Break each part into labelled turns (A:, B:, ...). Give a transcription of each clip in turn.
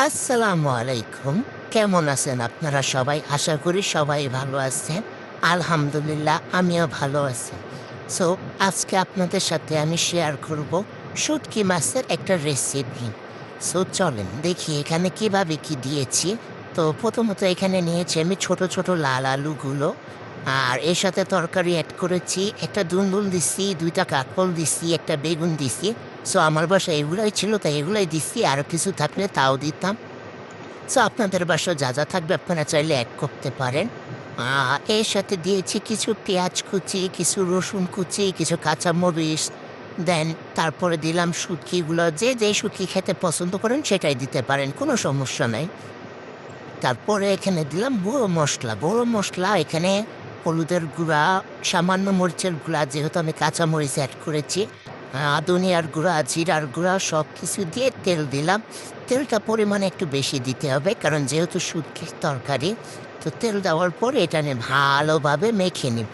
A: আসসালামু আলাইকুম। কেমন আছেন আপনারা সবাই? আশা করি সবাই ভালো আছেন। আলহামদুলিল্লাহ আমিও ভালো আছি। সো আজকে আপনাদের সাথে আমি শেয়ার করব শুটকি মাছের একটা রেসিপি। সো চলেন দেখি এখানে কিভাবে কি দিয়েছি। তো প্রথমত এখানে নিয়েছি আমি ছোট, ছোট লাল আলুগুলো। আর এর সাথে তরকারি এড করেছি। একটা দুন্দুল দিছি, ২ টা কাঁকরোল দিছি, একটা বেগুন দিছি। সো আমার বাসায় এগুলাই ছিল তাই এগুলাই দিছি। আরো কিছু থাকলে তাও দিতাম। সো আপনাদের বাসায় যা, যা থাকবে আপনারা চাইলে এড করতে পারেন। এর সাথে দিয়েছি কিছু পেঁয়াজ কুচি, কিছু রসুন কুচি, কিছু কাঁচামরিচ। দেন তারপরে দিলাম শুটকিগুলো। যে যেই শুটকি খেতে পছন্দ করেন সেটাই দিতে পারেন, কোনো সমস্যা নাই। তারপরে এখানে দিলাম গুঁড়ো মসলা। গুঁড়ো মসলা এখানে হলুদের গুঁড়া, সামান্য মরিচের গুঁড়া যেহেতু আমি কাঁচামরিচ এড করেছি, ধনিয়ার গুঁড়া, জিরার গুঁড়া সবকিছু দিয়ে তেল দিলাম। তেলটা পরিমাণে একটু বেশি দিতে হবে কারণ যেহেতু শুটকির তরকারি, তো তেল দেওয়ার পরে এটা নিয়ে ভালোভাবে মেখে নিব।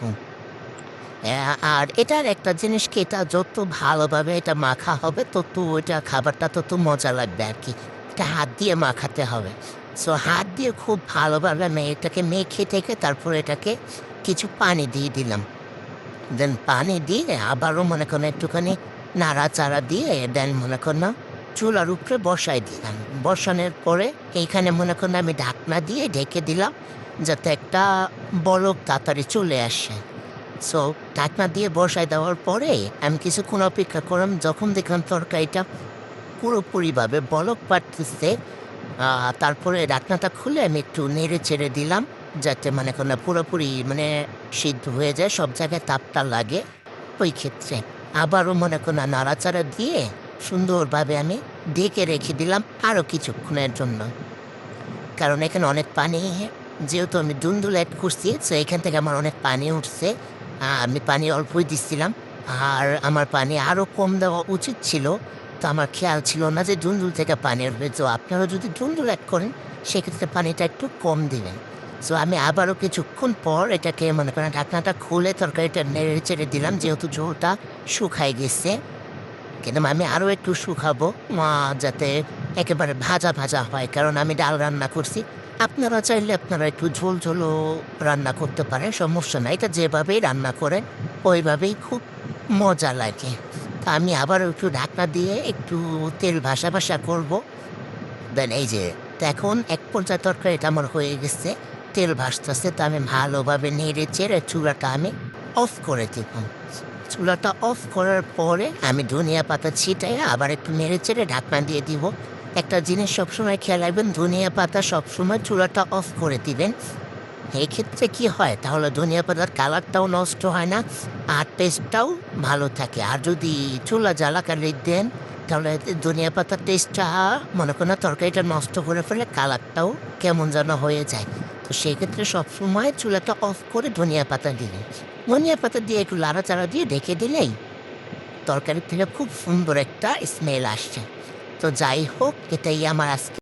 A: আর এটার একটা জিনিস কি, এটা যত ভালোভাবে এটা মাখা হবে তত ওইটা খাবারটা তত মজা লাগবে আরকি। এটা হাত দিয়ে মাখাতে হবে। সো হাত দিয়ে খুব ভালোভাবে আমি এটাকে মেখে টেখে তারপরে এটাকে কিছু পানি দিয়ে দিলাম। দেন পানি দিয়ে আবারও মনে করেন একটুখানি নাড়াচাড়া দিয়ে দেন মনে করেন চুলার উপরে বসাই দিলাম। বসানোর পরে এইখানে মনে করেন আমি ঢাকনা দিয়ে ঢেকে দিলাম যাতে একটা বলক তাড়াতাড়ি চলে আসে। সো ঢাকনা দিয়ে বসায় দেওয়ার পরে আমি কিছুক্ষণ অপেক্ষা করলাম। যখন দেখলাম তরকারিটা পুরোপুরিভাবে বলক পাড়তেছে, তারপরে ঢাকনাটা খুলে আমি একটু নেড়ে চেড়ে দিলাম যাতে মনে করেন পুরোপুরি সিদ্ধ হয়ে যায়, সব জায়গায় তাপটা লাগে। ওই ক্ষেত্রে আবারও মনে করেন নাড়াচাড়া দিয়ে সুন্দরভাবে আমি ঢেকে রেখে দিলাম আরও কিছুক্ষণের জন্য। কারণ এখানে অনেক পানি, যেহেতু আমি দুন্দুল এড করছি, সো এখান থেকে আমার অনেক পানি উঠছে। আমি পানি অল্পই দিচ্ছিলাম। আর আমার পানি আরও কম দেওয়া উচিত ছিল। তো আমার খেয়াল ছিল না যে দুন্দুল থেকে পানি উঠবে। তো আপনারা যদি দুন্দুল এড করেন সেক্ষেত্রে পানিটা একটু কম দিবেন। সো আমি আবারও কিছুক্ষণ পর এটাকে মনে করেন ঢাকনাটা খুলে তরকারিটা নেড়ে চেড়ে দিলাম যেহেতু ঝোলটা শুকায় গেছে। কিন্তু আমি আরও একটু শুকাবো যাতে একেবারে ভাজা ভাজা হয় কারণ আমি ডাল রান্না করছি। আপনারা চাইলে আপনারা একটু ঝোল ঝোলও রান্না করতে পারেন, সমস্যা নাই। এটা যেভাবেই রান্না করেন ওইভাবেই খুব মজা লাগে। তা আমি আবার একটু ঢাকনা দিয়ে একটু তেল ভাসা ভাসা করবো। দেন এই যে এখন এক পর্যায়ে তরকারিটা আমার হয়ে গেছে, তেল ভাসতেছে। তা আমি ভালোভাবে নেড়ে চেড়ে চুলাটা আমি অফ করে দিব। চুলাটা অফ করার পরে আমি ধনিয়া পাতা ছিটাইয়ে আবার একটু নেড়ে চেড়ে ঢাকনা দিয়ে দিব। একটা জিনিস সবসময় খেয়াল রাখবেন, ধনিয়া পাতা সবসময় চুলাটা অফ করে দিবেন। এই ক্ষেত্রে কি হয়, তাহলে ধনিয়া পাতার কালারটাও নষ্ট হয় না আর টেস্টটাও ভালো থাকে। আর যদি চুলা জ্বালাকালি দেন তাহলে ধনিয়া পাতার টেস্টটা মনে করেন তরকারিটা নষ্ট করে ফেলে, কালারটাও কেমন যেন হয়ে যায়। তো সেক্ষেত্রে সবসময় চুলাটা অফ করে ধনিয়া পাতা দিবেন। ধনিয়া পাতা দিয়ে একটু লাড়াচাড়া দিয়ে ঢেকে দিলেই তরকারি থেকে খুব সুন্দর একটা স্মেল আসছে। তো যাই হোক, এটাই আমার আজকে